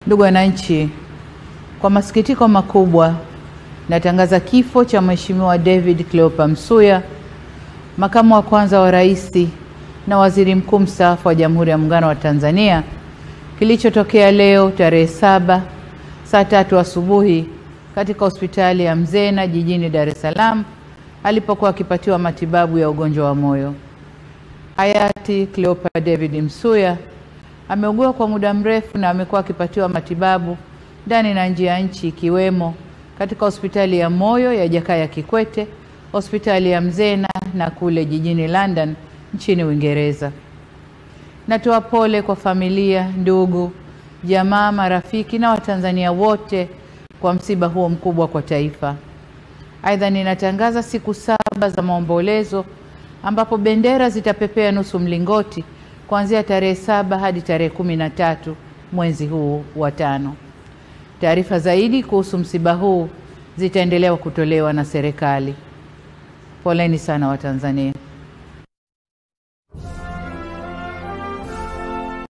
Ndugu wananchi, kwa masikitiko makubwa natangaza kifo cha Mheshimiwa David Cleopa Msuya, makamu wa kwanza wa rais na waziri mkuu mstaafu wa Jamhuri ya Muungano wa Tanzania, kilichotokea leo tarehe 7 saa 3 asubuhi katika hospitali ya Mzena jijini Dar es Salaam alipokuwa akipatiwa matibabu ya ugonjwa wa moyo. Hayati Cleopa David Msuya ameugua kwa muda mrefu na amekuwa akipatiwa matibabu ndani na nje ya nchi, ikiwemo katika hospitali ya moyo ya Jakaya Kikwete, hospitali ya Mzena na kule jijini London nchini Uingereza. Natoa pole kwa familia, ndugu, jamaa, marafiki na Watanzania wote kwa msiba huo mkubwa kwa taifa. Aidha, ninatangaza siku 7 za maombolezo ambapo bendera zitapepea nusu mlingoti kuanzia tarehe 7 hadi tarehe 13 mwezi huu wa 5. Taarifa zaidi kuhusu msiba huu zitaendelea kutolewa na serikali. Poleni sana Watanzania.